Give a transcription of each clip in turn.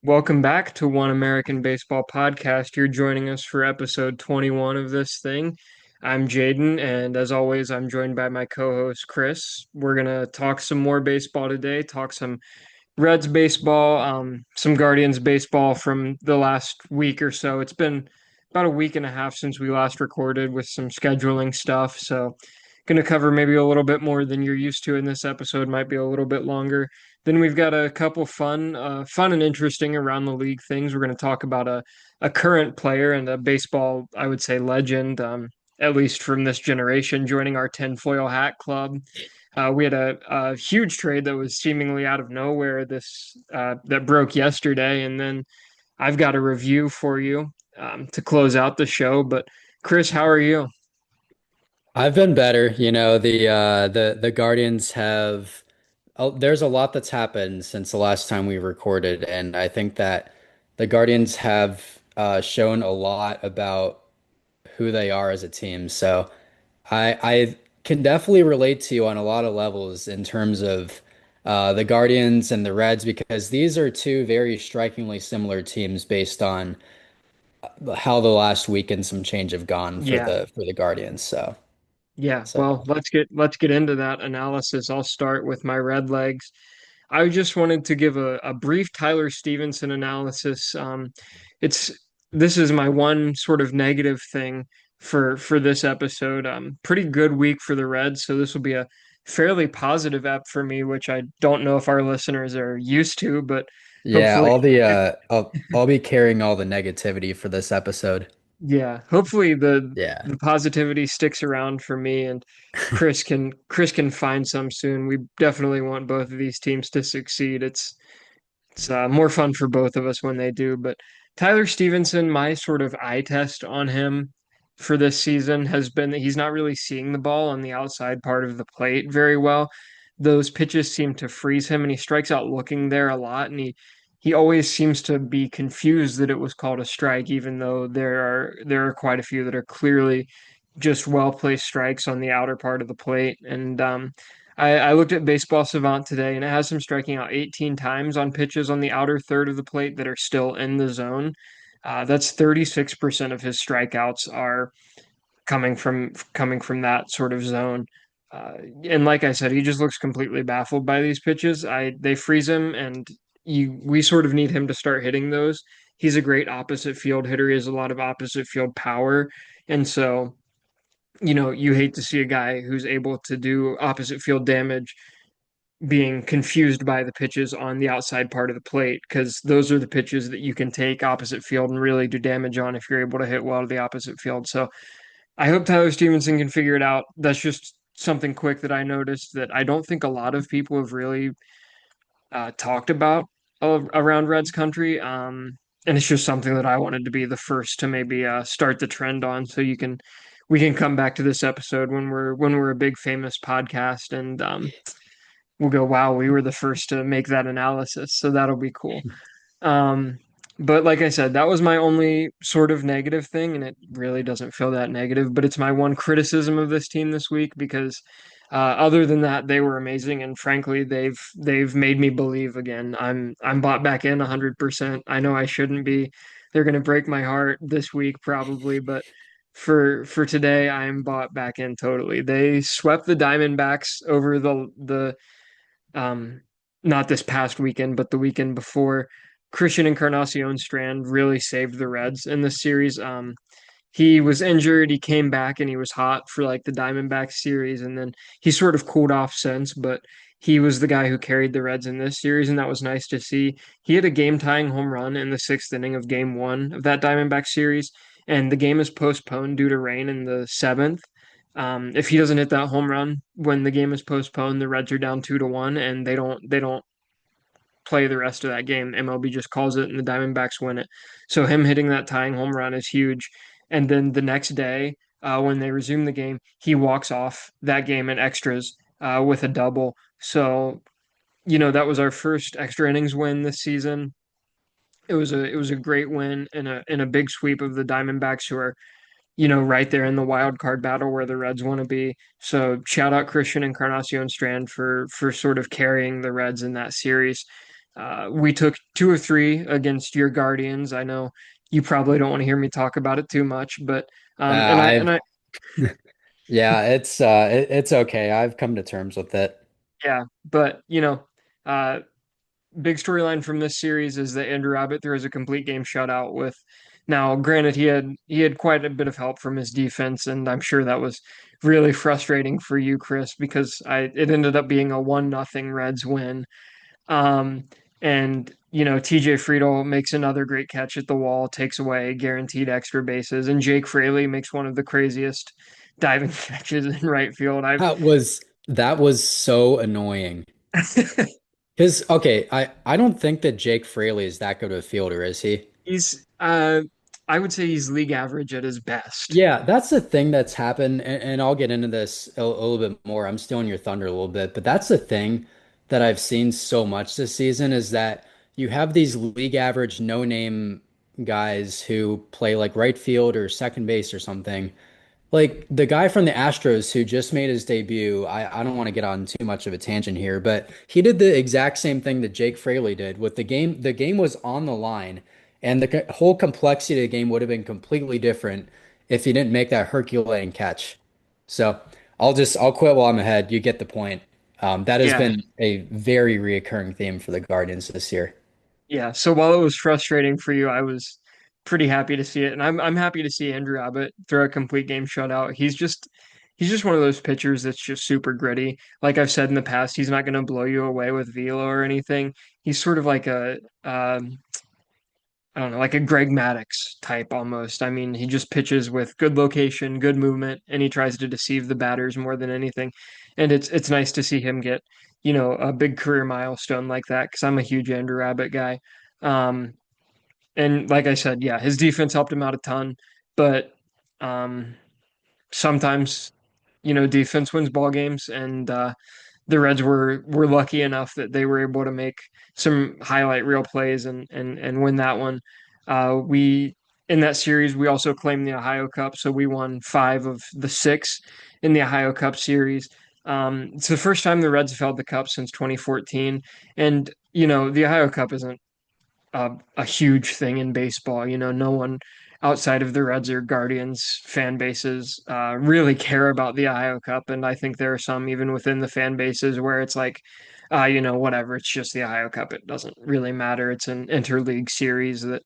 Welcome back to One American Baseball Podcast. You're joining us for episode 21 of this thing. I'm Jaden, and as always, I'm joined by my co-host Chris. We're gonna talk some more baseball today, talk some Reds baseball, some Guardians baseball from the last week or so. It's been about a week and a half since we last recorded with some scheduling stuff, so going to cover maybe a little bit more than you're used to in this episode, might be a little bit longer. Then we've got a couple fun and interesting around the league things. We're going to talk about a current player and a baseball, I would say, legend, at least from this generation, joining our tinfoil hat club. We had a huge trade that was seemingly out of nowhere that broke yesterday, and then I've got a review for you to close out the show. But Chris, how are you? I've been better. The Guardians have there's a lot that's happened since the last time we recorded, and I think that the Guardians have shown a lot about who they are as a team. So I can definitely relate to you on a lot of levels in terms of the Guardians and the Reds because these are two very strikingly similar teams based on how the last week and some change have gone for Yeah. the Guardians. So Yeah, so. well, let's get into that analysis. I'll start with my red legs. I just wanted to give a brief Tyler Stevenson analysis. It's This is my one sort of negative thing for this episode. Pretty good week for the Reds, so this will be a fairly positive ep for me, which I don't know if our listeners are used to, but Yeah, hopefully I'll be carrying all the negativity for this episode. yeah, hopefully Yeah. the positivity sticks around for me and Chris can find some soon. We definitely want both of these teams to succeed. It's more fun for both of us when they do. But Tyler Stevenson, my sort of eye test on him for this season has been that he's not really seeing the ball on the outside part of the plate very well. Those pitches seem to freeze him, and he strikes out looking there a lot. And he always seems to be confused that it was called a strike, even though there are quite a few that are clearly just well placed strikes on the outer part of the plate. And I looked at Baseball Savant today, and it has him striking out 18 times on pitches on the outer third of the plate that are still in the zone. That's 36% of his strikeouts are coming from that sort of zone. And like I said, he just looks completely baffled by these pitches. They freeze him, and we sort of need him to start hitting those. He's a great opposite field hitter. He has a lot of opposite field power, and so you hate to see a guy who's able to do opposite field damage being confused by the pitches on the outside part of the plate because those are the pitches that you can take opposite field and really do damage on if you're able to hit well to the opposite field. So I hope Tyler Stevenson can figure it out. That's just something quick that I noticed that I don't think a lot of people have really talked about around Reds country. And it's just something that I wanted to be the first to maybe start the trend on. So we can come back to this episode when we're a big famous podcast and we'll go, wow, we were the first to make that analysis. So that'll be cool. Um, but like I said, that was my only sort of negative thing, and it really doesn't feel that negative, but it's my one criticism of this team this week because other than that, they were amazing, and frankly, they've made me believe again. I'm bought back in 100%. I know I shouldn't be. They're going to break my heart this week probably, but for today, I am bought back in totally. They swept the Diamondbacks over the um, not this past weekend, but the weekend before. Christian Encarnacion Strand really saved the Reds in this series. He was injured, he came back, and he was hot for like the Diamondbacks series, and then he sort of cooled off since, but he was the guy who carried the Reds in this series, and that was nice to see. He had a game-tying home run in the sixth inning of Game One of that Diamondback series, and the game is postponed due to rain in the seventh. If he doesn't hit that home run when the game is postponed, the Reds are down 2-1, and they don't play the rest of that game. MLB just calls it, and the Diamondbacks win it. So him hitting that tying home run is huge. And then the next day, when they resume the game, he walks off that game in extras with a double. So that was our first extra innings win this season. It was a great win and a big sweep of the Diamondbacks, who are right there in the wild card battle where the Reds want to be. So shout out Christian Encarnacion Strand for sort of carrying the Reds in that series. We took two or three against your Guardians. I know you probably don't want to hear me talk about it too much, but and I and I've I yeah, it's okay. I've come to terms with it. yeah, but uh, big storyline from this series is that Andrew Abbott throws a complete game shutout with. Now, granted, he had quite a bit of help from his defense, and I'm sure that was really frustrating for you, Chris, because it ended up being a 1-0 Reds win. Um, and TJ Friedel makes another great catch at the wall, takes away guaranteed extra bases, and Jake Fraley makes one of the craziest diving catches in right field. I've That was so annoying. Because okay, I don't think that Jake Fraley is that good of a fielder, is he? he's I would say he's league average at his best. Yeah, that's the thing that's happened, and I'll get into this a little bit more. I'm stealing your thunder a little bit, but that's the thing that I've seen so much this season is that you have these league average no-name guys who play like right field or second base or something. Like the guy from the Astros who just made his debut, I don't want to get on too much of a tangent here, but he did the exact same thing that Jake Fraley did with the game. The game was on the line, and the whole complexity of the game would have been completely different if he didn't make that Herculean catch. So I'll quit while I'm ahead. You get the point. That has Yeah, been a very reoccurring theme for the Guardians this year. yeah. So while it was frustrating for you, I was pretty happy to see it, and I'm happy to see Andrew Abbott throw a complete game shutout. He's just one of those pitchers that's just super gritty. Like I've said in the past, he's not going to blow you away with velo or anything. He's sort of like a I don't know, like a Greg Maddux type almost. I mean, he just pitches with good location, good movement, and he tries to deceive the batters more than anything. And it's nice to see him get, a big career milestone like that because I'm a huge Andrew Abbott guy. Um, and like I said, yeah, his defense helped him out a ton, but um, sometimes, defense wins ball games, and the Reds were lucky enough that they were able to make some highlight reel plays and win that one. We in that series we also claimed the Ohio Cup, so we won 5 of the 6 in the Ohio Cup series. It's the first time the Reds have held the Cup since 2014, and the Ohio Cup isn't a huge thing in baseball. No one outside of the Reds or Guardians fan bases really care about the Ohio Cup, and I think there are some even within the fan bases where it's like, whatever, it's just the Ohio Cup. It doesn't really matter. It's an interleague series that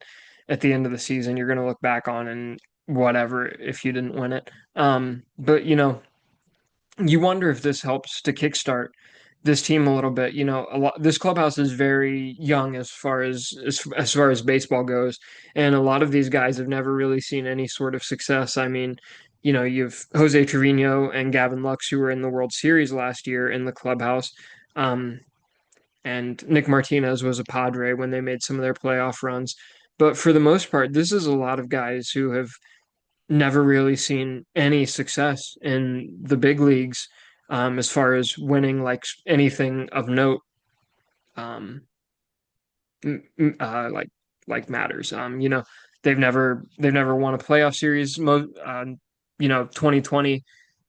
at the end of the season you're going to look back on and whatever if you didn't win it. But you wonder if this helps to kickstart this team a little bit. This clubhouse is very young as far as baseball goes, and a lot of these guys have never really seen any sort of success. I mean, you've Jose Trevino and Gavin Lux who were in the World Series last year in the clubhouse. Um, and Nick Martinez was a Padre when they made some of their playoff runs. But for the most part, this is a lot of guys who have never really seen any success in the big leagues as far as winning like anything of note. Um, like matters. They've never won a playoff series. 2020,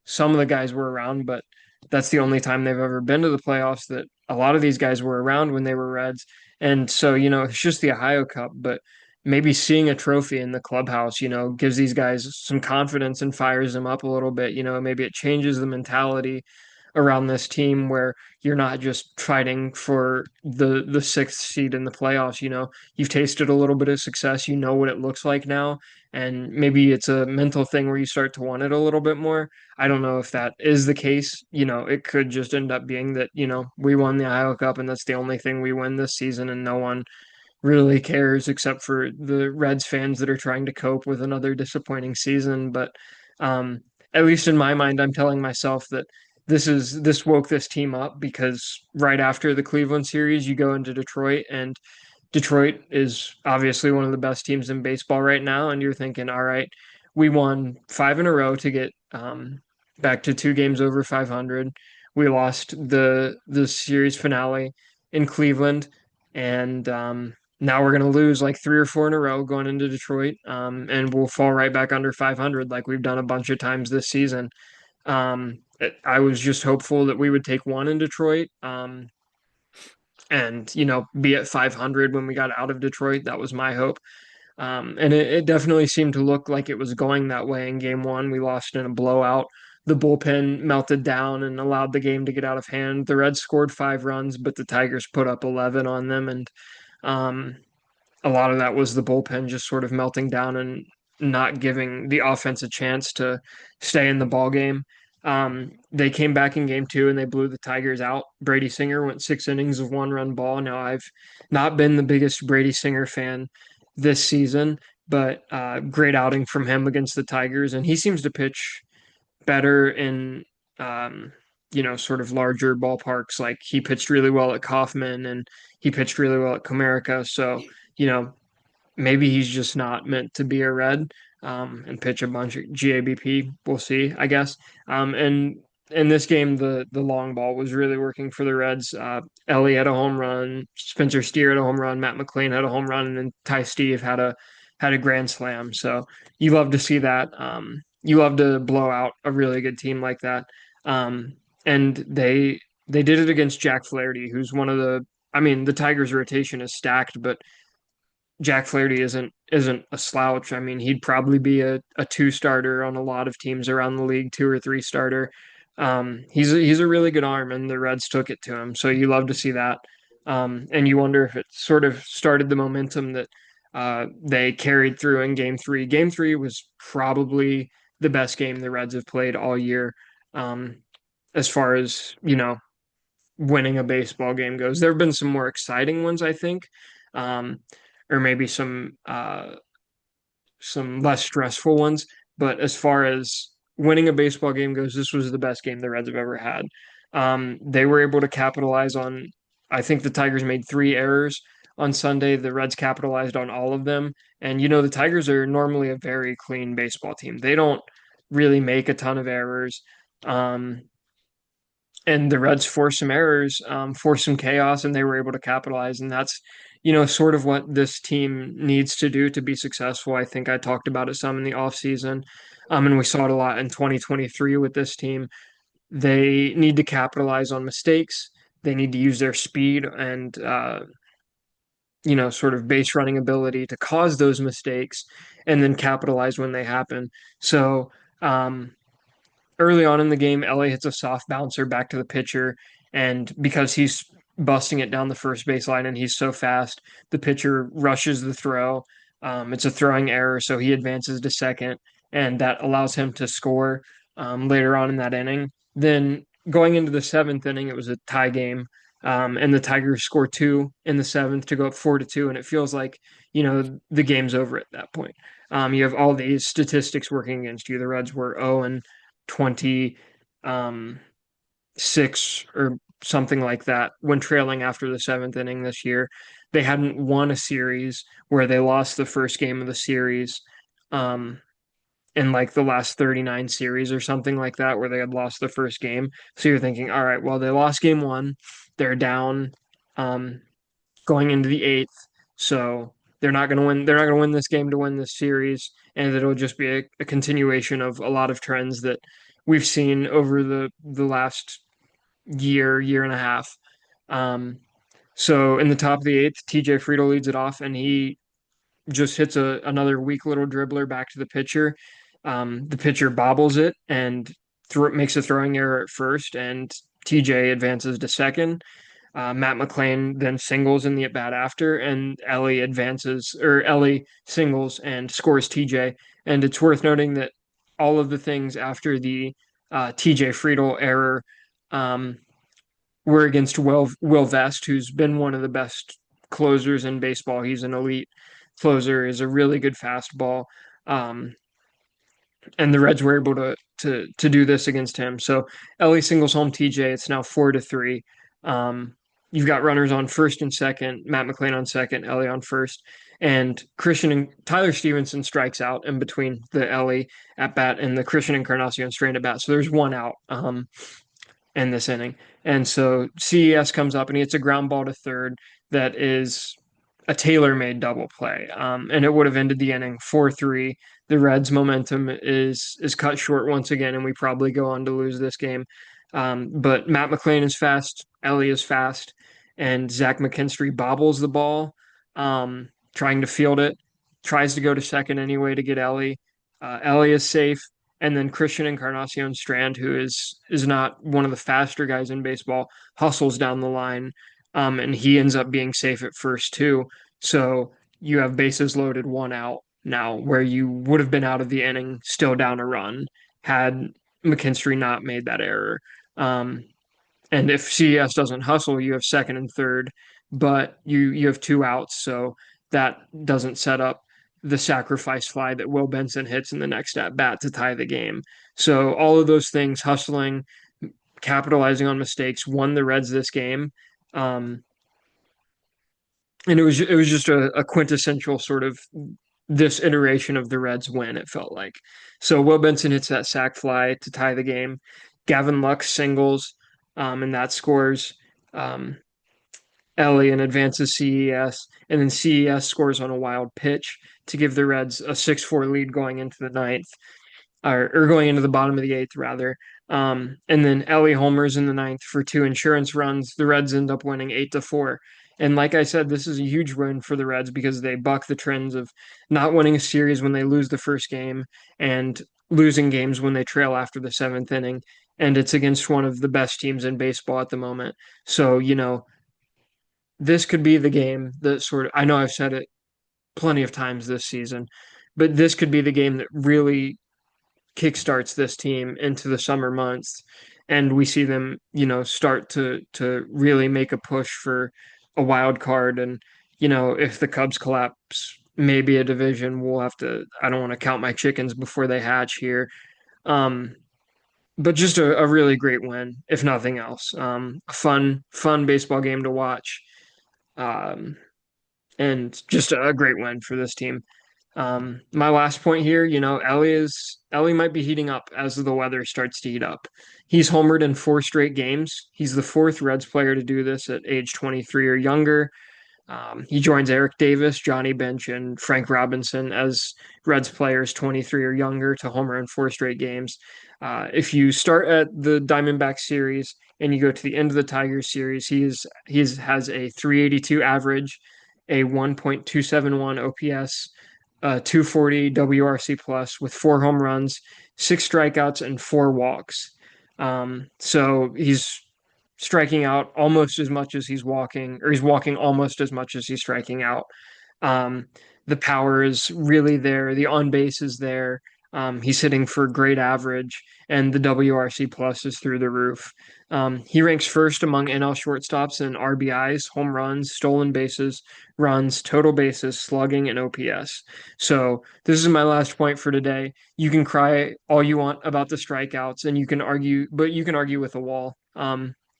some of the guys were around, but that's the only time they've ever been to the playoffs. That a lot of these guys were around when they were Reds, and so it's just the Ohio Cup, but. Maybe seeing a trophy in the clubhouse, gives these guys some confidence and fires them up a little bit. Maybe it changes the mentality around this team where you're not just fighting for the sixth seed in the playoffs. You've tasted a little bit of success. You know what it looks like now, and maybe it's a mental thing where you start to want it a little bit more. I don't know if that is the case. It could just end up being that we won the Iowa Cup and that's the only thing we win this season, and no one really cares except for the Reds fans that are trying to cope with another disappointing season. But um, at least in my mind, I'm telling myself that this woke this team up because right after the Cleveland series, you go into Detroit, and Detroit is obviously one of the best teams in baseball right now, and you're thinking, all right, we won 5 in a row to get back to 2 games over 500. We lost the series finale in Cleveland, and now we're going to lose like 3 or 4 in a row going into Detroit, and we'll fall right back under 500 like we've done a bunch of times this season. I was just hopeful that we would take one in Detroit. and be at 500 when we got out of Detroit. That was my hope. And it definitely seemed to look like it was going that way in game one. We lost in a blowout. The bullpen melted down and allowed the game to get out of hand. The Reds scored 5 runs, but the Tigers put up 11 on them. And um, a lot of that was the bullpen just sort of melting down and not giving the offense a chance to stay in the ball game. They came back in game two and they blew the Tigers out. Brady Singer went 6 innings of 1 run ball. Now, I've not been the biggest Brady Singer fan this season, but great outing from him against the Tigers. And he seems to pitch better in, um, sort of larger ballparks. Like he pitched really well at Kauffman and he pitched really well at Comerica. So, you know, maybe he's just not meant to be a Red and pitch a bunch of GABP. We'll see, I guess. And in this game, the long ball was really working for the Reds. Ellie had a home run, Spencer Steer had a home run, Matt McLean had a home run, and then Ty Steve had a grand slam. So you love to see that. You love to blow out a really good team like that. Um, and they did it against Jack Flaherty, who's one of the. I mean, the Tigers' rotation is stacked, but Jack Flaherty isn't a slouch. I mean, he'd probably be a two starter on a lot of teams around the league, two or three starter. He's a really good arm, and the Reds took it to him. So you love to see that. And you wonder if it sort of started the momentum that they carried through in Game Three. Game Three was probably the best game the Reds have played all year, um, as far as winning a baseball game goes. There have been some more exciting ones, I think, um, or maybe some less stressful ones. But as far as winning a baseball game goes, this was the best game the Reds have ever had. They were able to capitalize on. I think the Tigers made 3 errors on Sunday. The Reds capitalized on all of them. And the Tigers are normally a very clean baseball team. They don't really make a ton of errors. Um, and the Reds forced some errors, forced some chaos, and they were able to capitalize. And that's, sort of what this team needs to do to be successful. I think I talked about it some in the offseason, and we saw it a lot in 2023 with this team. They need to capitalize on mistakes. They need to use their speed and, sort of base running ability to cause those mistakes and then capitalize when they happen. So, early on in the game, Ellie hits a soft bouncer back to the pitcher, and because he's busting it down the first baseline and he's so fast, the pitcher rushes the throw. It's a throwing error, so he advances to second, and that allows him to score later on in that inning. Then going into the seventh inning, it was a tie game, and the Tigers score two in the seventh to go up 4-2, and it feels like the game's over at that point. You have all these statistics working against you. The Reds were 0 and 26 or something like that when trailing after the seventh inning this year. They hadn't won a series where they lost the first game of the series um, in like the last 39 series or something like that, where they had lost the first game. So you're thinking, all right, well, they lost game one. They're down um, going into the eighth. So they're not going to win. They're not going to win this game to win this series, and it'll just be a continuation of a lot of trends that we've seen over the last year and a half. Um, so in the top of the eighth, TJ Friedel leads it off, and he just hits another weak little dribbler back to the pitcher. The pitcher bobbles it and makes a throwing error at first, and TJ advances to second. Matt McLean then singles in the at bat after, and Ellie singles and scores TJ. And it's worth noting that all of the things after the TJ Friedel error um, were against Will Vest, who's been one of the best closers in baseball. He's an elite closer, is a really good fastball. Um, and the Reds were able to do this against him. So Ellie singles home TJ. It's now 4-3. You've got runners on first and second, Matt McLean on second, Ellie on first, and Christian and Tyler Stevenson strikes out in between the Ellie at bat and the Christian Encarnacion strand at bat. So there's one out in this inning. And so CES comes up and he hits a ground ball to third that is a tailor-made double play. And it would have ended the inning 4-3. The Reds' momentum is cut short once again, and we probably go on to lose this game. But Matt McLean is fast, Ellie is fast, and Zach McKinstry bobbles the ball, trying to field it, tries to go to second anyway to get Ellie. Ellie is safe, and then Christian Encarnacion Strand, who is not one of the faster guys in baseball, hustles down the line, and he ends up being safe at first too. So you have bases loaded, one out now, where you would have been out of the inning, still down a run, had McKinstry not made that error. Um, and if CES doesn't hustle, you have second and third, but you have two outs, so that doesn't set up the sacrifice fly that Will Benson hits in the next at bat to tie the game. So all of those things, hustling, capitalizing on mistakes, won the Reds this game. Um, and it was just a quintessential sort of this iteration of the Reds win, it felt like. So Will Benson hits that sac fly to tie the game. Gavin Lux singles, and that scores um, Ellie and advances CES. And then CES scores on a wild pitch to give the Reds a 6-4 lead going into the ninth or going into the bottom of the eighth, rather. And then Ellie homers in the ninth for two insurance runs. The Reds end up winning 8-4. And like I said, this is a huge win for the Reds because they buck the trends of not winning a series when they lose the first game and losing games when they trail after the seventh inning. And it's against one of the best teams in baseball at the moment. So, this could be the game that sort of, I know I've said it plenty of times this season, but this could be the game that really kickstarts this team into the summer months, and we see them, start to really make a push for a wild card. And if the Cubs collapse, maybe a division. We'll have to. I don't want to count my chickens before they hatch here. Um, but just a really great win, if nothing else. A fun baseball game to watch. Um, and just a great win for this team. My last point here, Ellie might be heating up as the weather starts to heat up. He's homered in four straight games. He's the fourth Reds player to do this at age 23 or younger. He joins Eric Davis, Johnny Bench, and Frank Robinson as Reds players 23 or younger to homer in four straight games. If you start at the Diamondback series and you go to the end of the Tigers series, he has a 382 average, a 1.271 OPS, 240 WRC plus with four home runs, six strikeouts, and four walks. So he's striking out almost as much as he's walking, or he's walking almost as much as he's striking out. Um, the power is really there. The on base is there. He's hitting for great average, and the WRC plus is through the roof. He ranks first among NL shortstops in RBIs, home runs, stolen bases, runs, total bases, slugging, and OPS. So this is my last point for today. You can cry all you want about the strikeouts, and you can argue, but you can argue with a wall.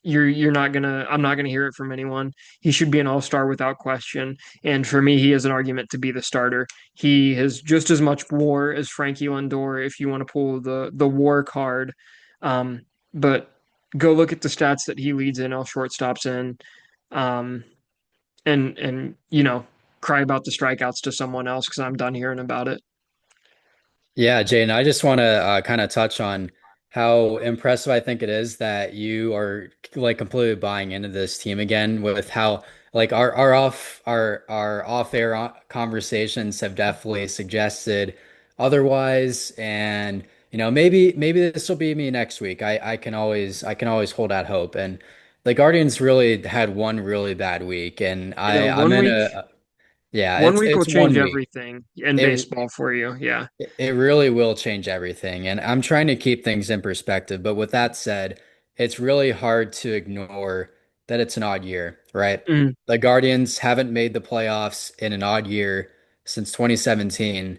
You're not gonna I'm not gonna hear it from anyone. He should be an all-star without question. And for me, he has an argument to be the starter. He has just as much WAR as Frankie Lindor if you want to pull the WAR card. Um, but go look at the stats that he leads in all shortstops in. Um, and cry about the strikeouts to someone else because I'm done hearing about it. Yeah, Jaden, I just want to kind of touch on how impressive I think it is that you are like completely buying into this team again with how like our off air conversations have definitely suggested otherwise, and maybe this will be me next week. I can always hold out hope, and the Guardians really had one really bad week, and I'm One in week a yeah, one week will it's change 1 week. everything in It baseball for you. Yeah. it really will change everything. And I'm trying to keep things in perspective. But with that said, it's really hard to ignore that it's an odd year, right? Mm. The Guardians haven't made the playoffs in an odd year since 2017.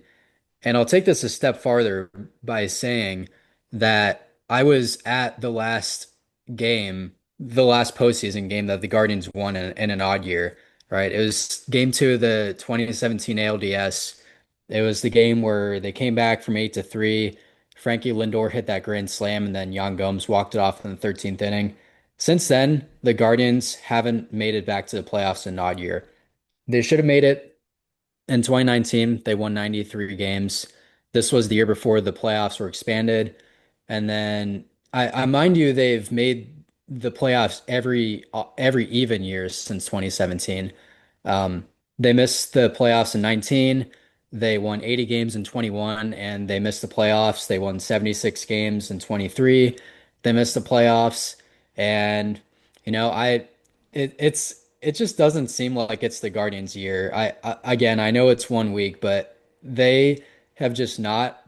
And I'll take this a step farther by saying that I was at the last postseason game that the Guardians won in an odd year, right? It was game two of the 2017 ALDS. It was the game where they came back from 8-3. Frankie Lindor hit that grand slam, and then Yan Gomes walked it off in the 13th inning. Since then, the Guardians haven't made it back to the playoffs in an odd year. They should have made it in 2019. They won 93 games. This was the year before the playoffs were expanded. And then I mind you, they've made the playoffs every even year since 2017. Um, they missed the playoffs in 19. They won 80 games in 21, and they missed the playoffs. They won 76 games in 23. They missed the playoffs, and you know, it just doesn't seem like it's the Guardians' year. Again, I know it's 1 week, but they have just not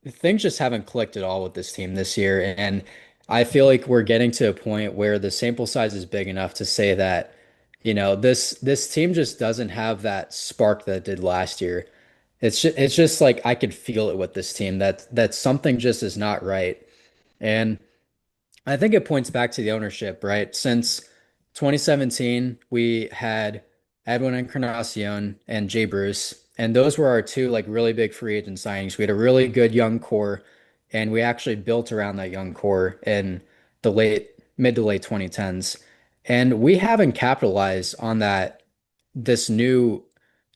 things just haven't clicked at all with this team this year, and I feel like we're getting to a point where the sample size is big enough to say that, this team just doesn't have that spark that it did last year. It's just like I could feel it with this team that something just is not right. And I think it points back to the ownership, right? Since 2017, we had Edwin Encarnacion and Jay Bruce, and those were our two like really big free agent signings. We had a really good young core, and we actually built around that young core in the mid to late 2010s. And we haven't capitalized on this new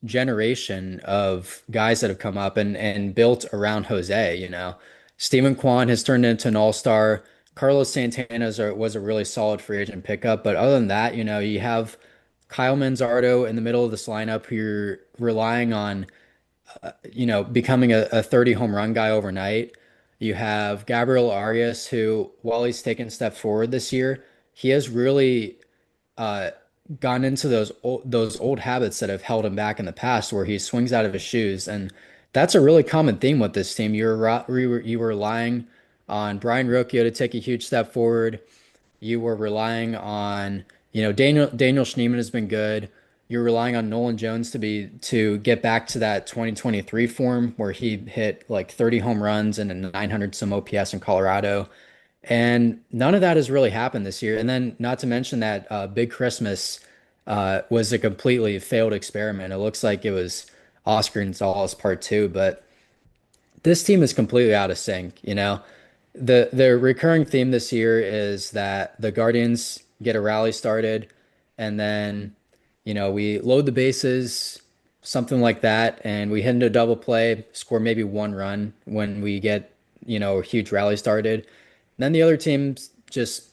generation of guys that have come up and built around Jose, Stephen Kwan has turned into an all-star. Carlos Santana was a really solid free agent pickup, but other than that, you have Kyle Manzardo in the middle of this lineup who you're relying on, becoming a 30 home run guy overnight. You have Gabriel Arias, who, while he's taken a step forward this year, he has really uh, gone into those old habits that have held him back in the past, where he swings out of his shoes, and that's a really common theme with this team. You were relying on Brian Rocchio to take a huge step forward. You were relying on, Daniel Schneemann has been good. You're relying on Nolan Jones to get back to that 2023 form where he hit like 30 home runs and a 900 some OPS in Colorado. And none of that has really happened this year. And then, not to mention that Big Christmas was a completely failed experiment. It looks like it was Oscar Gonzalez part two, but this team is completely out of sync. The recurring theme this year is that the Guardians get a rally started, and then, we load the bases, something like that, and we hit into a double play, score maybe one run when we get, a huge rally started. Then the other team just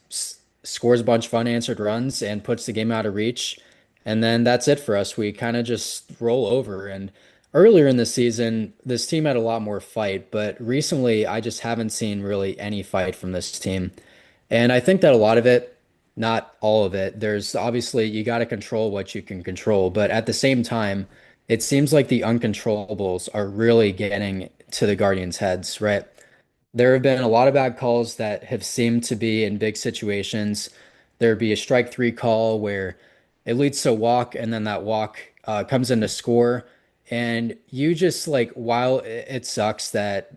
scores a bunch of unanswered runs and puts the game out of reach. And then that's it for us. We kind of just roll over. And earlier in the season, this team had a lot more fight, but recently I just haven't seen really any fight from this team. And I think that a lot of it, not all of it, there's obviously you got to control what you can control, but at the same time, it seems like the uncontrollables are really getting to the Guardians' heads, right? There have been a lot of bad calls that have seemed to be in big situations. There'd be a strike three call where it leads to a walk, and then that walk comes in to score. And you just like, while it sucks that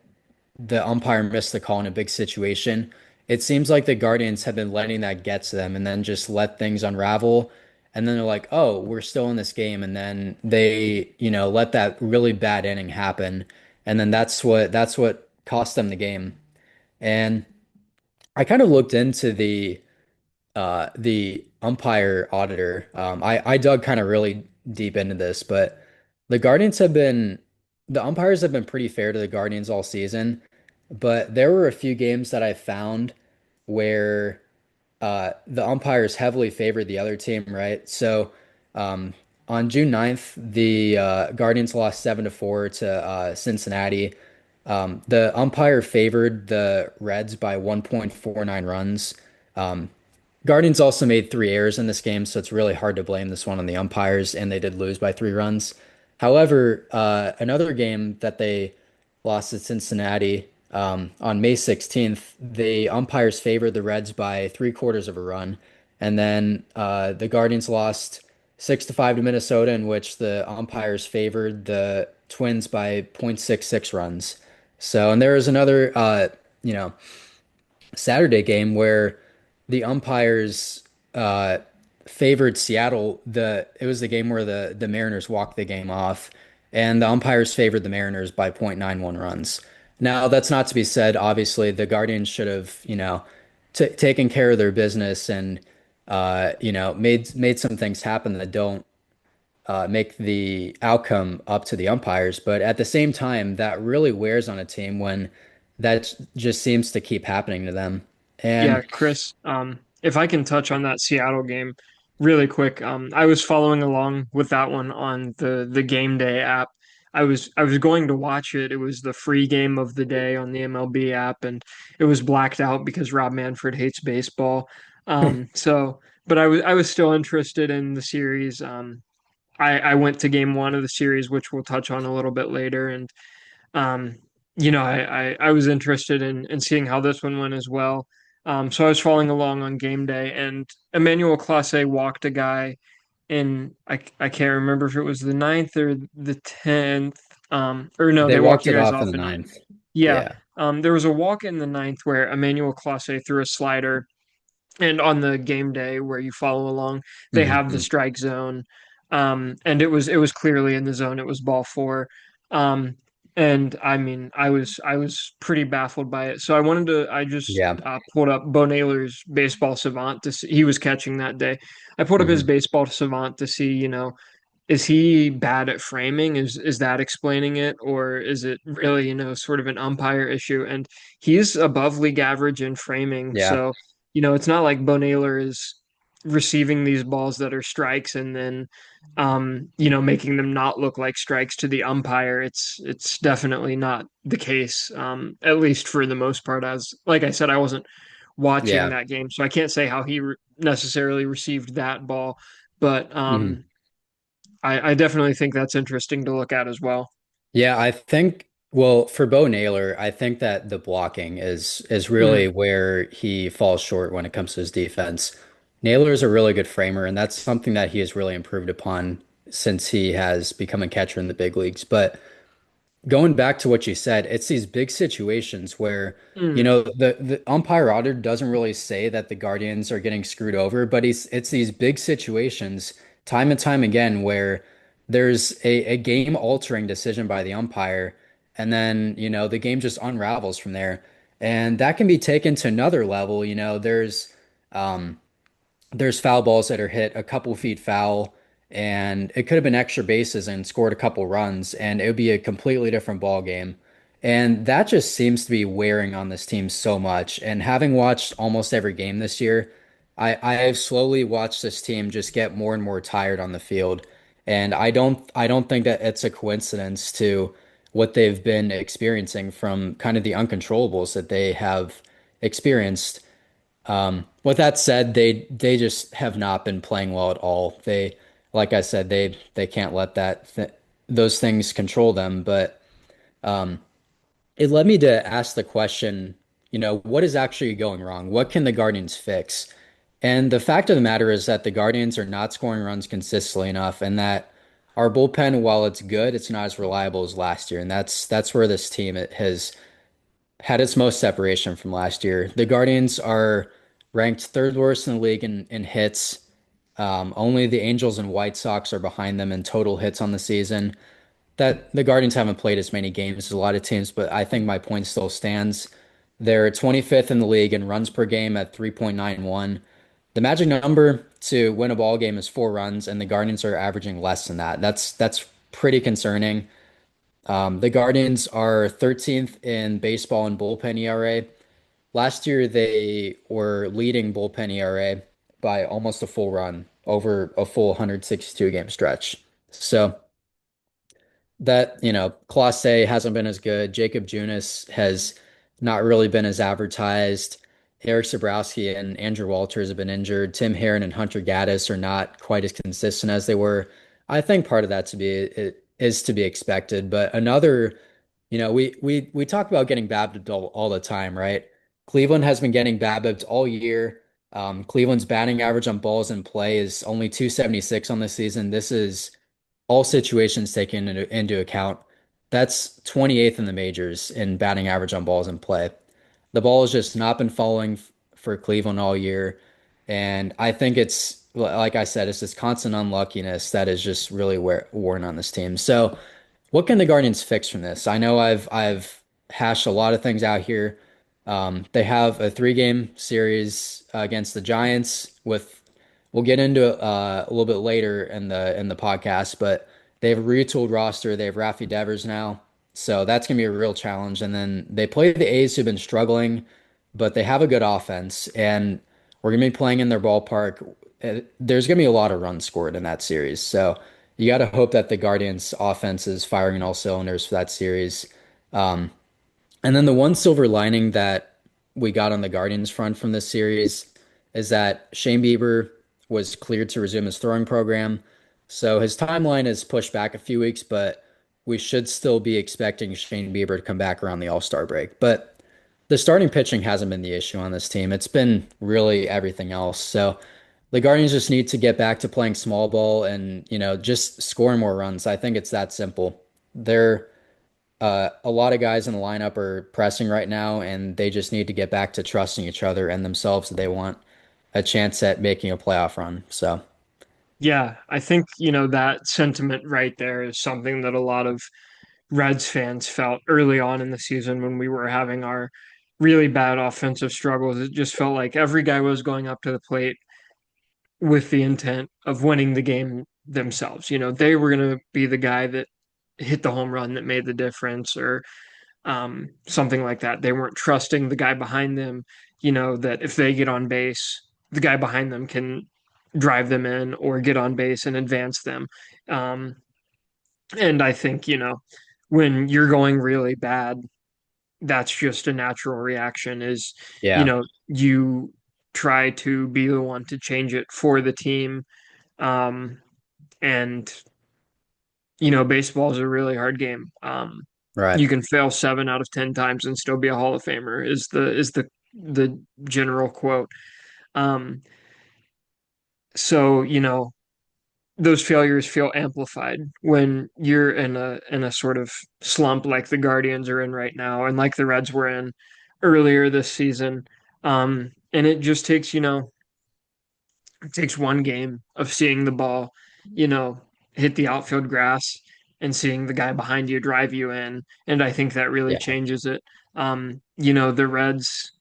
the umpire missed the call in a big situation, it seems like the Guardians have been letting that get to them and then just let things unravel. And then they're like, oh, we're still in this game. And then they, let that really bad inning happen. And then that's what cost them the game. And I kind of looked into the umpire auditor. I dug kind of really deep into this, but the Guardians have been the umpires have been pretty fair to the Guardians all season. But there were a few games that I found where the umpires heavily favored the other team, right? So um, on June 9th, the Guardians lost 7-4 to Cincinnati. The umpire favored the Reds by 1.49 runs. Um, Guardians also made three errors in this game, so it's really hard to blame this one on the umpires, and they did lose by 3 runs. However, another game that they lost at Cincinnati on May 16th, the umpires favored the Reds by three-quarters of a run, and then the Guardians lost 6-5 to Minnesota, in which the umpires favored the Twins by 0.66 runs. So, and there was another, Saturday game where the umpires uh, favored Seattle. It was the game where the Mariners walked the game off, and the umpires favored the Mariners by 0.91 runs. Now, that's not to be said. Obviously, the Guardians should have, t taken care of their business and made some things happen that don't make the outcome up to the umpires. But at the same time, that really wears on a team when that just seems to keep happening to them. Yeah, And Chris. if I can touch on that Seattle game really quick, I was following along with that one on the game day app. I was going to watch it. It was the free game of the day on the MLB app, and it was blacked out because Rob Manfred hates baseball. But I was still interested in the series. I went to game one of the series, which we'll touch on a little bit later, and um, I was interested in seeing how this one went as well. So I was following along on game day, and Emmanuel Clase walked a guy in I can't remember if it was the ninth or the 10th. Or no, They they walked walked you it guys off in off the in ninth. ninth. Yeah. Yeah. There was a walk in the ninth where Emmanuel Clase threw a slider, and on the game day where you follow along, they have the Hmm. strike zone, and it was clearly in the zone. It was ball four, um, and I mean, I was pretty baffled by it. So I just Yeah. pulled up Bo Naylor's baseball savant to see. He was catching that day. I pulled up his Hmm. baseball savant to see, is he bad at framing? Is that explaining it, or is it really, sort of an umpire issue? And he's above league average in framing, Yeah. so it's not like Bo Naylor is receiving these balls that are strikes and then making them not look like strikes to the umpire. It's definitely not the case, at least for the most part. As like I said, I wasn't watching Yeah. that game, so I can't say how he necessarily received that ball, but Hmm. I definitely think that's interesting to look at as well. Yeah, I think, well, for Bo Naylor, I think that the blocking is really Mhm. where he falls short when it comes to his defense. Naylor is a really good framer, and that's something that he has really improved upon since he has become a catcher in the big leagues. But going back to what you said, it's these big situations where, Mm. the umpire order doesn't really say that the Guardians are getting screwed over, but it's these big situations time and time again where there's a game altering decision by the umpire, and then, the game just unravels from there. And that can be taken to another level. Um, there's foul balls that are hit a couple feet foul, and it could have been extra bases and scored a couple runs, and it would be a completely different ball game. And that just seems to be wearing on this team so much. And having watched almost every game this year, I have slowly watched this team just get more and more tired on the field. And I don't think that it's a coincidence to what they've been experiencing from kind of the uncontrollables that they have experienced. With that said, they just have not been playing well at all. Like I said, they can't let those things control them. But it led me to ask the question, what is actually going wrong? What can the Guardians fix? And the fact of the matter is that the Guardians are not scoring runs consistently enough, and that our bullpen, while it's good, it's not as reliable as last year. And that's where this team has had its most separation from last year. The Guardians are ranked third worst in the league in hits. Only the Angels and White Sox are behind them in total hits on the season. That the Guardians haven't played as many games as a lot of teams, but I think my point still stands. They're 25th in the league in runs per game at 3.91. The magic number to win a ball game is 4 runs, and the Guardians are averaging less than that. That's pretty concerning. The Guardians are 13th in baseball and bullpen ERA. Last year, they were leading bullpen ERA by almost a full run over a full 162 game stretch. So that, Class A hasn't been as good. Jacob Junis has not really been as advertised. Eric Sabrowski and Andrew Walters have been injured. Tim Herron and Hunter Gaddis are not quite as consistent as they were. I think part of that it is to be expected, but another, we talk about getting BABIP'd all the time, right? Cleveland has been getting BABIP'd all year. Cleveland's batting average on balls in play is only 276 on the season. This is all situations taken into account. That's 28th in the majors in batting average on balls in play. The ball has just not been falling for Cleveland all year. And I think it's, like I said, it's this constant unluckiness that is just really worn on this team. So, what can the Guardians fix from this? I know I've hashed a lot of things out here. They have a 3 game series against the Giants with we'll get into it a little bit later in the podcast, but they have a retooled roster. They have Rafi Devers now, so that's gonna be a real challenge. And then they play the A's, who've been struggling, but they have a good offense. And We're gonna be playing in their ballpark. There's gonna be a lot of runs scored in that series. So you got to hope that the Guardians offense is firing on all cylinders for that series. Um, and then the one silver lining that we got on the Guardians front from this series is that Shane Bieber was cleared to resume his throwing program. So his timeline is pushed back a few weeks, but we should still be expecting Shane Bieber to come back around the All-Star break. But the starting pitching hasn't been the issue on this team. It's been really everything else. So the Guardians just need to get back to playing small ball and, just scoring more runs. I think it's that simple. They're a lot of guys in the lineup are pressing right now, and they just need to get back to trusting each other and themselves if they want a chance at making a playoff run. So, Yeah, I think, that sentiment right there is something that a lot of Reds fans felt early on in the season when we were having our really bad offensive struggles. It just felt like every guy was going up to the plate with the intent of winning the game themselves. They were going to be the guy that hit the home run that made the difference or something like that. They weren't trusting the guy behind them, that if they get on base, the guy behind them can drive them in or get on base and advance them. Um, and I think, when you're going really bad, that's just a natural reaction is, yeah, you try to be the one to change it for the team. Um, and baseball is a really hard game. right. You can fail 7 out of 10 times and still be a Hall of Famer is the general quote. Um, so those failures feel amplified when you're in a sort of slump like the Guardians are in right now and like the Reds were in earlier this season. And it just takes it takes one game of seeing the ball, you know, hit the outfield grass and seeing the guy behind you drive you in. And I think that really Yeah, changes it. The Reds,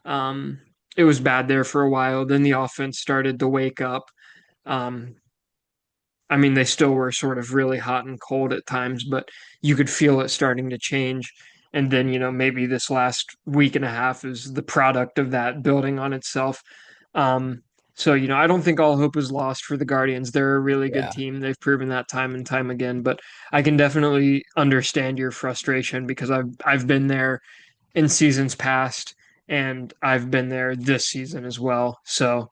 um, it was bad there for a while. Then the offense started to wake up. Um, I mean, they still were sort of really hot and cold at times, but you could feel it starting to change. And then, maybe this last week and a half is the product of that building on itself. Um, so, I don't think all hope is lost for the Guardians. They're a really good yeah, team. They've proven that time and time again. But I can definitely understand your frustration because I've been there in seasons past, and I've been there this season as well. So,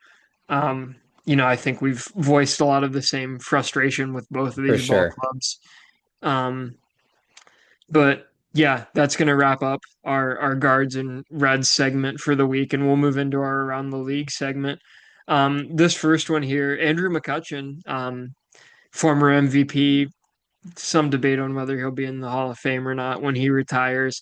um, I think we've voiced a lot of the same frustration with both of for these ball sure. clubs. Um, but yeah, that's going to wrap up our guards and Reds segment for the week, and we'll move into our around the league segment. This first one here, Andrew McCutchen, former MVP, some debate on whether he'll be in the Hall of Fame or not when he retires.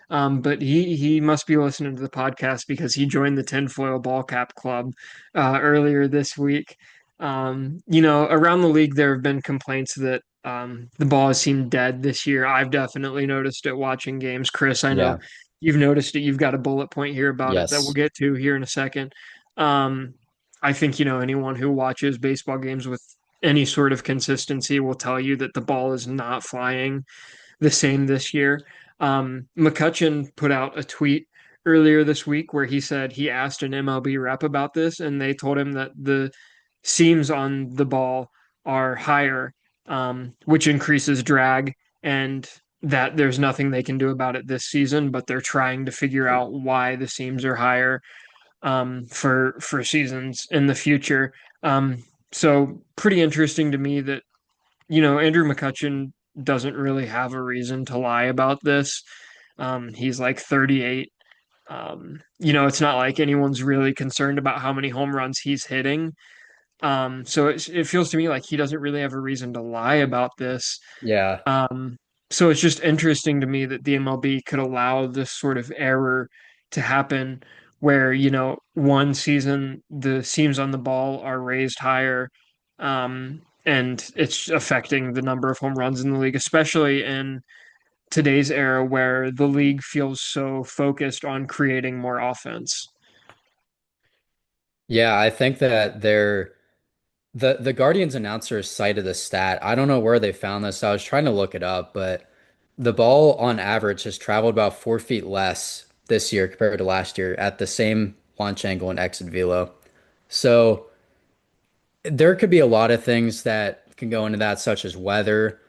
But he must be listening to the podcast because he joined the Tinfoil Ball Cap Club earlier this week. Around the league, there have been complaints that the ball has seemed dead this year. I've definitely noticed it watching games. Chris, I know Yeah, you've noticed it. You've got a bullet point here about it that we'll yes, get to here in a second. Um, I think, anyone who watches baseball games with any sort of consistency will tell you that the ball is not flying the same this year. McCutchen put out a tweet earlier this week where he said he asked an MLB rep about this, and they told him that the seams on the ball are higher, which increases drag, and that there's nothing they can do about it this season, but they're trying to figure out why the seams are higher for seasons in the future. So pretty interesting to me that Andrew McCutchen doesn't really have a reason to lie about this. He's like 38. It's not like anyone's really concerned about how many home runs he's hitting. So it feels to me like he doesn't really have a reason to lie about this. yeah, Um, so it's just interesting to me that the MLB could allow this sort of error to happen where, one season the seams on the ball are raised higher, and it's affecting the number of home runs in the league, especially in today's era where the league feels so focused on creating more offense. yeah. I think that the Guardians announcer cited a stat. I don't know where they found this. I was trying to look it up, but the ball on average has traveled about 4 feet less this year compared to last year at the same launch angle and exit velo. So there could be a lot of things that can go into that, such as weather,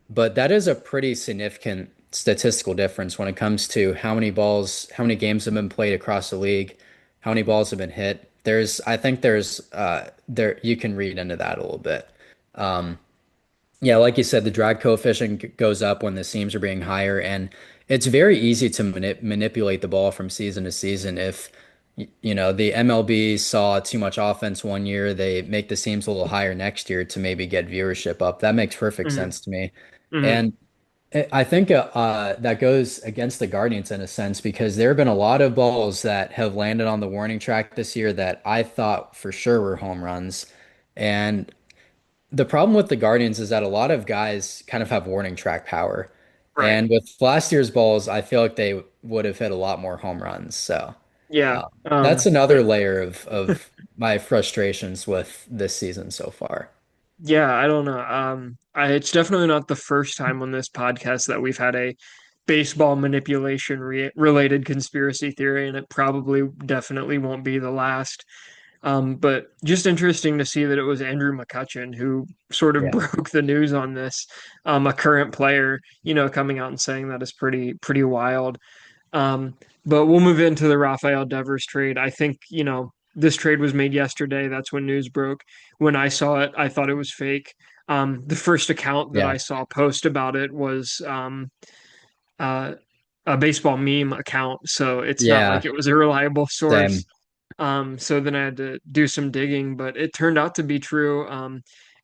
but that is a pretty significant statistical difference when it comes to how many balls, how many games have been played across the league, how many balls have been hit. I think there you can read into that a little bit. Um, yeah, like you said, the drag coefficient goes up when the seams are being higher, and it's very easy to manipulate the ball from season to season. If the MLB saw too much offense one year, they make the seams a little higher next year to maybe get viewership up. That makes perfect Hmm. sense to me. Hmm. And I think that goes against the Guardians in a sense because there have been a lot of balls that have landed on the warning track this year that I thought for sure were home runs. And the problem with the Guardians is that a lot of guys kind of have warning track power. Right. And with last year's balls, I feel like they would have hit a lot more home runs. So Yeah. uh, that's But another layer of my frustrations with this season so far. yeah, I don't know. It's definitely not the first time on this podcast that we've had a baseball manipulation related conspiracy theory, and it probably definitely won't be the last. But just interesting to see that it was Andrew McCutchen who sort of Yeah. broke the news on this. A current player, coming out and saying that is pretty wild. Um, but we'll move into the Rafael Devers trade. I think, this trade was made yesterday. That's when news broke. When I saw it, I thought it was fake. The first account that Yeah. I saw post about it was uh, a baseball meme account. So it's not like Yeah. it was a reliable source. Same. So then I had to do some digging, but it turned out to be true.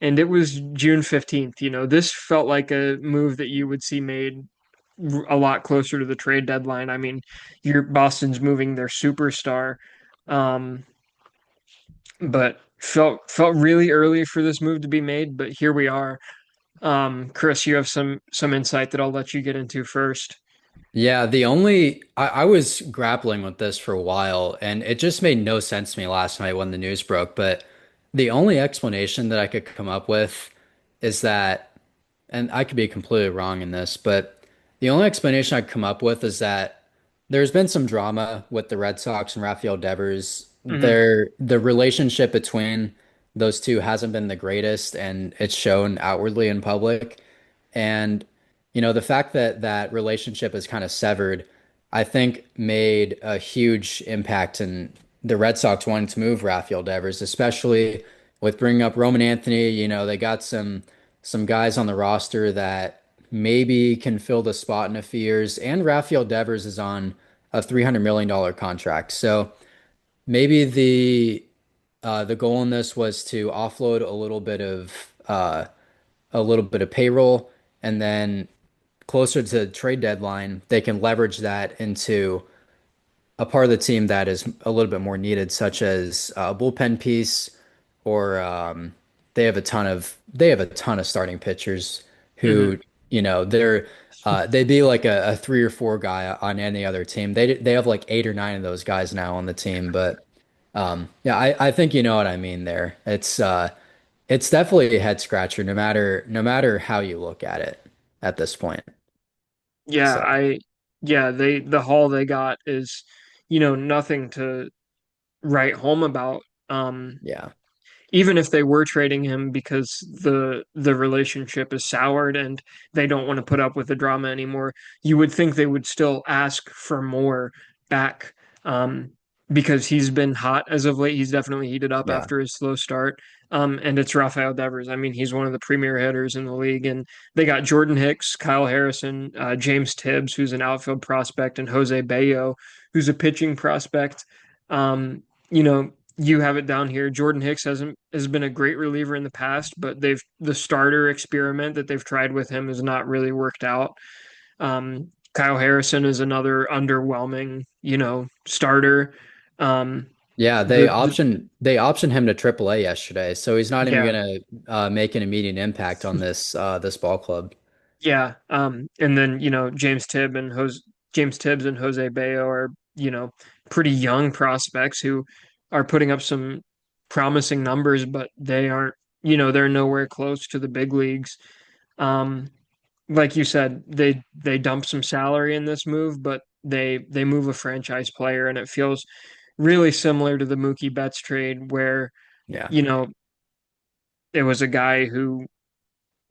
And it was June 15th. This felt like a move that you would see made a lot closer to the trade deadline. I mean, your Boston's moving their superstar, um, but felt really early for this move to be made. But here we are. Chris, you have some insight that I'll let you get into first. Yeah, I was grappling with this for a while and it just made no sense to me last night when the news broke, but the only explanation that I could come up with is that, and I could be completely wrong in this, but the only explanation I could come up with is that there's been some drama with the Red Sox and Rafael Devers. Hmm. The relationship between those two hasn't been the greatest and it's shown outwardly in public. And the fact that that relationship is kind of severed, I think made a huge impact in the Red Sox wanting to move Rafael Devers, especially with bringing up Roman Anthony. They got some guys on the roster that maybe can fill the spot in a few years, and Rafael Devers is on a $300 million contract. So maybe the goal in this was to offload a little bit of payroll, and then closer to the trade deadline, they can leverage that into a part of the team that is a little bit more needed, such as a bullpen piece, or they have a ton of starting pitchers Hmm. who they'd be like a three or four guy on any other team. They have like eight or nine of those guys now on the team, but yeah, I think you know what I mean there. It's definitely a head scratcher, no matter how you look at it at this point. Yeah, So the haul they got is, nothing to write home about. yeah, Even if they were trading him because the relationship is soured and they don't want to put up with the drama anymore, you would think they would still ask for more back. Um, because he's been hot as of late. He's definitely heated up yeah, after his slow start. And it's Rafael Devers. I mean, he's one of the premier hitters in the league. And they got Jordan Hicks, Kyle Harrison, James Tibbs, who's an outfield prospect, and Jose Bello, who's a pitching prospect. You have it down here. Jordan Hicks has been a great reliever in the past, but the starter experiment that they've tried with him has not really worked out. Kyle Harrison is another underwhelming, starter. Um, yeah. the They optioned him to AAA yesterday, so he's not even Yeah, gonna make an immediate impact on this ball club. yeah. And then James Tibbs and Jose Bello are pretty young prospects who are putting up some promising numbers, but they aren't they're nowhere close to the big leagues. Um, like you said, they dump some salary in this move, but they move a franchise player, and it feels really similar to the Mookie Betts trade where, Yeah. you know, it was a guy who,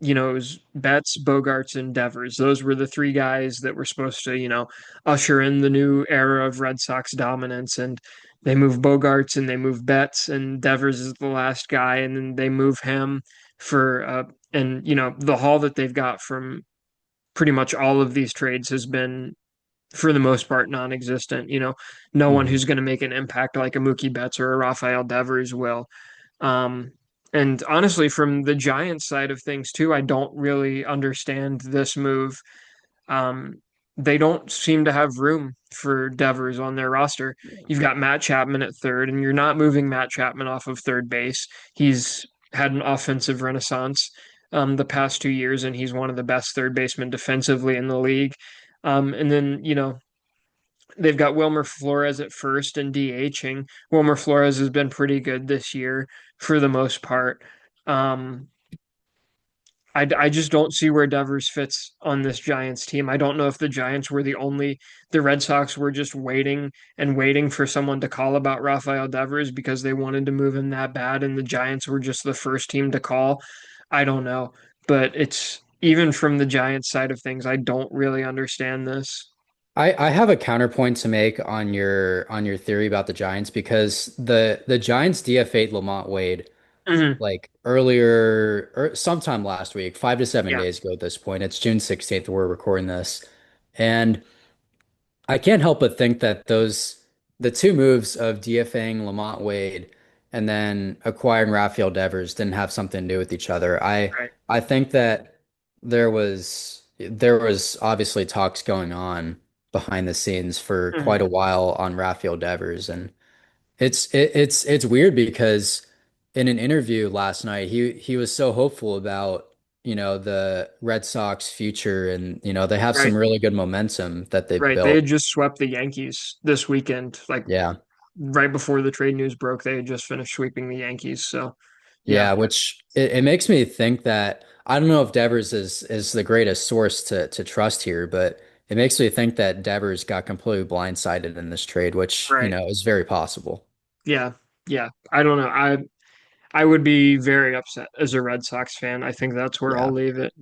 it was Betts, Bogarts, and Devers. Those were the three guys that were supposed to, usher in the new era of Red Sox dominance. And they move Bogarts and they move Betts, and Devers is the last guy, and then they move him for and the haul that they've got from pretty much all of these trades has been for the most part non-existent. No one Mhm. who's going to make an impact like a Mookie Betts or a Rafael Devers will. Um, and honestly, from the Giants side of things too, I don't really understand this move. Um, they don't seem to have room for Devers on their roster. You've got Matt Chapman at third, and you're not moving Matt Chapman off of third base. He's had an offensive renaissance the past 2 years, and he's one of the best third basemen defensively in the league. And then, they've got Wilmer Flores at first and DHing. Wilmer Flores has been pretty good this year for the most part. Um, I just don't see where Devers fits on this Giants team. I don't know if the Red Sox were just waiting and waiting for someone to call about Rafael Devers because they wanted to move him that bad, and the Giants were just the first team to call. I don't know, but it's even from the Giants side of things, I don't really understand this. I have a counterpoint to make on your theory about the Giants because the Giants DFA'd Lamont Wade Mhm. like earlier or sometime last week, 5 to 7 Yeah, days ago at this point. It's June 16th. We're recording this. And I can't help but think that the two moves of DFAing Lamont Wade and then acquiring Rafael Devers didn't have something to do with each other. right. I think that there was obviously talks going on behind the scenes for quite Mhm. a while on Rafael Devers, and it's weird because in an interview last night he was so hopeful about the Red Sox future, and they have Right. some really good momentum that they've Right. They built. had just swept the Yankees this weekend, like Yeah. right before the trade news broke. They had just finished sweeping the Yankees. So, yeah, Yeah, which it makes me think that I don't know if Devers is the greatest source to trust here, but it makes me think that Devers got completely blindsided in this trade, which, right. is very possible. Yeah. Yeah. I don't know. I would be very upset as a Red Sox fan. I think that's where I'll Yeah, leave it.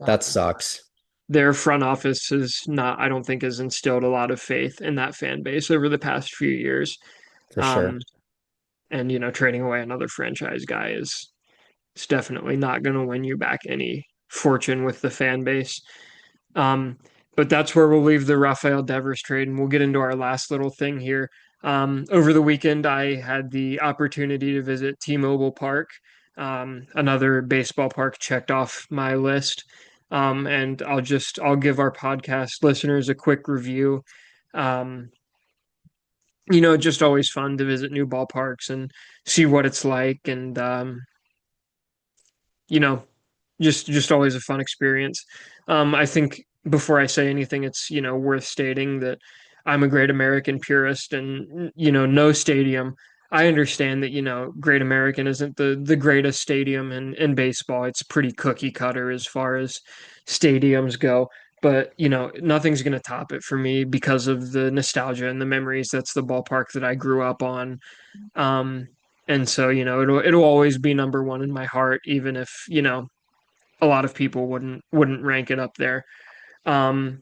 that sucks Their front office is not, I don't think, has instilled a lot of faith in that fan base over the past few years. for sure. Um, and trading away another franchise guy is it's definitely not going to win you back any fortune with the fan base. Um, but that's where we'll leave the Rafael Devers trade, and we'll get into our last little thing here. Over the weekend, I had the opportunity to visit T-Mobile Park, another baseball park checked off my list. And I'll give our podcast listeners a quick review. Um, just always fun to visit new ballparks and see what it's like, and you know, just always a fun experience. I think before I say anything, it's worth stating that I'm a great American purist, and no stadium. I understand that Great American isn't the greatest stadium in baseball. It's pretty cookie cutter as far as stadiums go. But nothing's going to top it for me because of the nostalgia and the memories. That's the ballpark that I grew up on. Um, and so it'll always be number one in my heart, even if a lot of people wouldn't rank it up there. Um,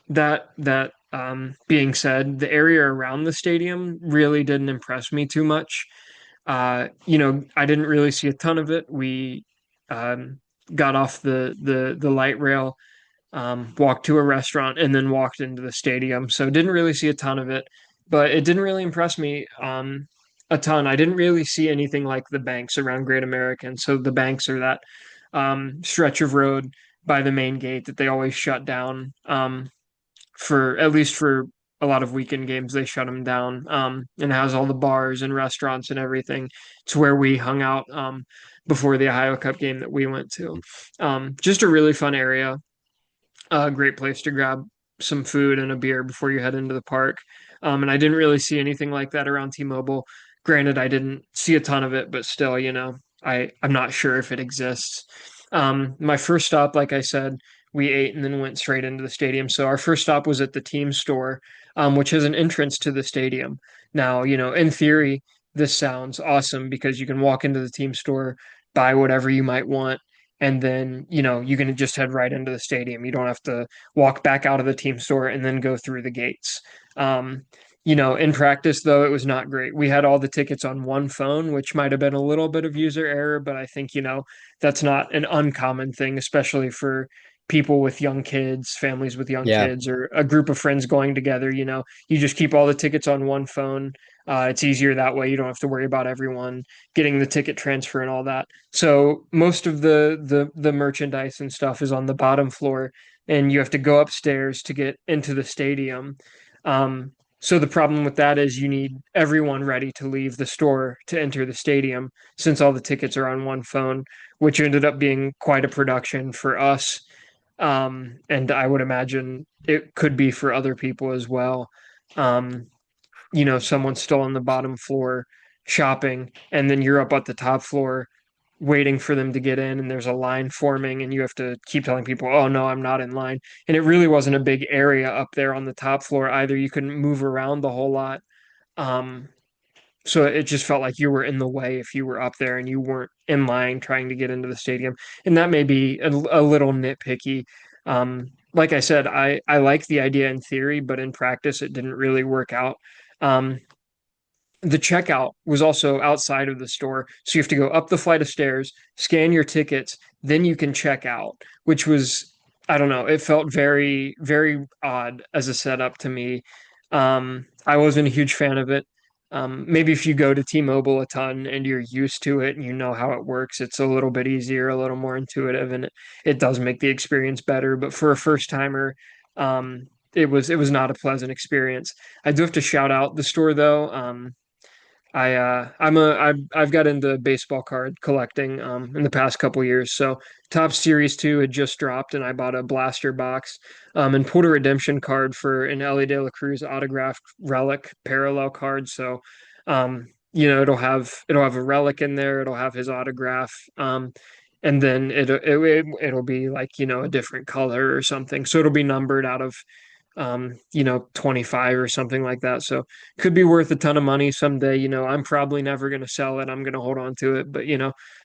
that being said, the area around the stadium really didn't impress me too much. I didn't really see a ton of it. We got off the light rail, walked to a restaurant, and then walked into the stadium. So didn't really see a ton of it, but it didn't really impress me a ton. I didn't really see anything like the banks around Great American. So the banks are that stretch of road by the main gate that they always shut down for at least for a lot of weekend games. They shut them down and it has all the bars and restaurants and everything. It's where we hung out before the Ohio Cup game that we went to. Just a really fun area, a great place to grab some food and a beer before you head into the park. And I didn't really see anything like that around T-Mobile. Granted, I didn't see a ton of it, but still, I'm not sure if it exists. My first stop, like I said, we ate and then went straight into the stadium. So our first stop was at the team store, which has an entrance to the stadium. Now, in theory, this sounds awesome because you can walk into the team store, buy whatever you might want, and then, you can just head right into the stadium. You don't have to walk back out of the team store and then go through the gates. Um, in practice, though, it was not great. We had all the tickets on one phone, which might have been a little bit of user error, but I think, that's not an uncommon thing, especially for people with young kids, families with young Yeah. kids, or a group of friends going together. You just keep all the tickets on one phone. It's easier that way. You don't have to worry about everyone getting the ticket transfer and all that. So most of the merchandise and stuff is on the bottom floor, and you have to go upstairs to get into the stadium. Um, so the problem with that is you need everyone ready to leave the store to enter the stadium since all the tickets are on one phone, which ended up being quite a production for us. And I would imagine it could be for other people as well. Um, Someone's still on the bottom floor shopping, and then you're up at the top floor waiting for them to get in, and there's a line forming, and you have to keep telling people, oh, no, I'm not in line. And it really wasn't a big area up there on the top floor either. You couldn't move around the whole lot. Um, so it just felt like you were in the way if you were up there and you weren't in line trying to get into the stadium. And that may be a little nitpicky. Like I said, I like the idea in theory, but in practice, it didn't really work out. Um, the checkout was also outside of the store. So you have to go up the flight of stairs, scan your tickets, then you can check out, which was, I don't know, it felt very, very odd as a setup to me. I wasn't a huge fan of it. Maybe if you go to T-Mobile a ton and you're used to it and you know how it works, it's a little bit easier, a little more intuitive, and it does make the experience better. But for a first timer, it was not a pleasant experience. I do have to shout out the store though. I've got into baseball card collecting in the past couple years. So Top Series 2 had just dropped and I bought a blaster box and pulled a redemption card for an Ellie De La Cruz autographed relic parallel card. So it'll have a relic in there, it'll have his autograph. And then it'll be like, a different color or something. So it'll be numbered out of 25 or something like that. So could be worth a ton of money someday. I'm probably never going to sell it. I'm going to hold on to it. But,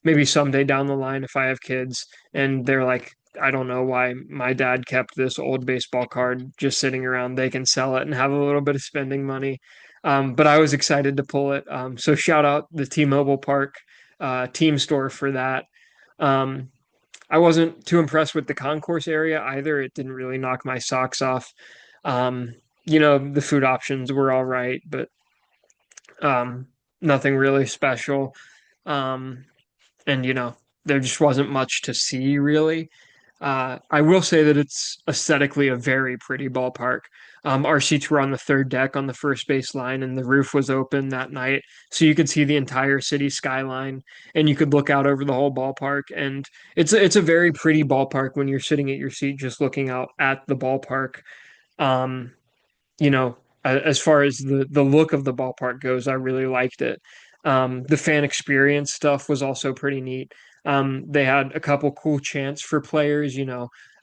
maybe someday down the line, if I have kids and they're like, I don't know why my dad kept this old baseball card just sitting around, they can sell it and have a little bit of spending money. But I was excited to pull it. So shout out the T-Mobile Park team store for that. Um, I wasn't too impressed with the concourse area either. It didn't really knock my socks off. Um, the food options were all right, but um, nothing really special. Um, and there just wasn't much to see really. I will say that it's aesthetically a very pretty ballpark. Our seats were on the third deck on the first base line, and the roof was open that night, so you could see the entire city skyline, and you could look out over the whole ballpark. And it's a very pretty ballpark when you're sitting at your seat, just looking out at the ballpark. Um, as far as the look of the ballpark goes, I really liked it. The fan experience stuff was also pretty neat. They had a couple cool chants for players,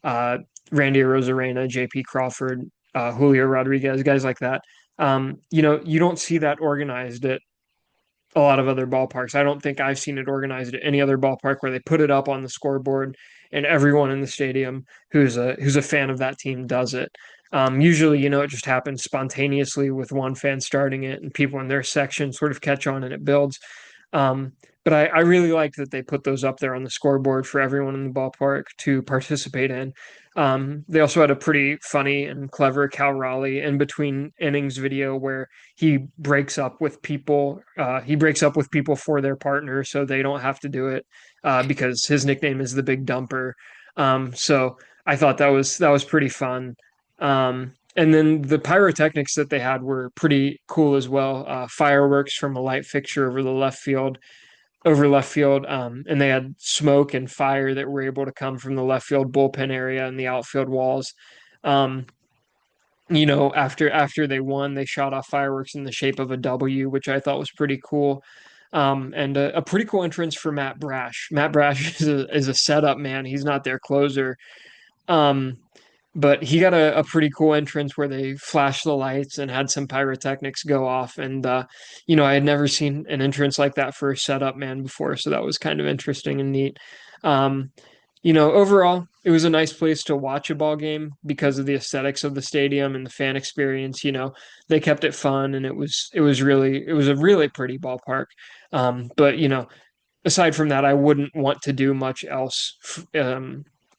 uh, Randy Arozarena, JP Crawford, Julio Rodriguez, guys like that. You don't see that organized at a lot of other ballparks. I don't think I've seen it organized at any other ballpark where they put it up on the scoreboard and everyone in the stadium who's a fan of that team does it. Usually, it just happens spontaneously with one fan starting it and people in their section sort of catch on and it builds. Um, but I really like that they put those up there on the scoreboard for everyone in the ballpark to participate in. They also had a pretty funny and clever Cal Raleigh in between innings video where he breaks up with people. He breaks up with people for their partner, so they don't have to do it because his nickname is the Big Dumper. So I thought that was pretty fun. And then the pyrotechnics that they had were pretty cool as well. Fireworks from a light fixture over left field, and they had smoke and fire that were able to come from the left field bullpen area and the outfield walls. Um, after they won, they shot off fireworks in the shape of a W, which I thought was pretty cool. And a pretty cool entrance for Matt Brash. Matt Brash is a setup man. He's not their closer. Um, but he got a pretty cool entrance where they flashed the lights and had some pyrotechnics go off. And, I had never seen an entrance like that for a setup man before. So that was kind of interesting and neat. Um, Overall, it was a nice place to watch a ball game because of the aesthetics of the stadium and the fan experience. They kept it fun and it was a really pretty ballpark. But aside from that, I wouldn't want to do much else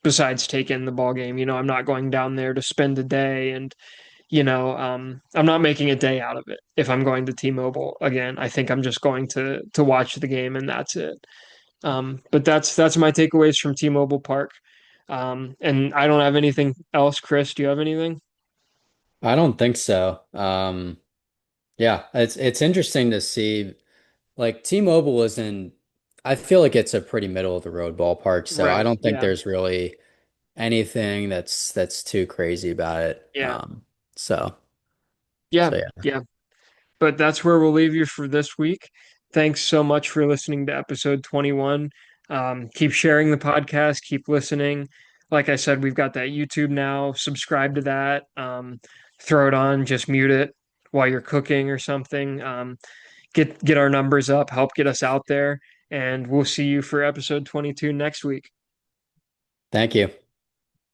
besides take in the ball game. I'm not going down there to spend a day, and I'm not making a day out of it. If I'm going to T-Mobile again, I think I'm just going to watch the game, and that's it. But that's my takeaways from T-Mobile Park. And I don't have anything else. Chris, do you have anything? I don't think so. Yeah, it's interesting to see. Like T-Mobile isn't, I feel like it's a pretty middle of the road ballpark, so I Right. don't think Yeah. there's really anything that's too crazy about it. Yeah. So Yeah. so yeah. Yeah. But that's where we'll leave you for this week. Thanks so much for listening to episode 21. Keep sharing the podcast, keep listening. Like I said, we've got that YouTube now. Subscribe to that. Throw it on, just mute it while you're cooking or something. Get our numbers up, help get us out there, and we'll see you for episode 22 next week. Thank you.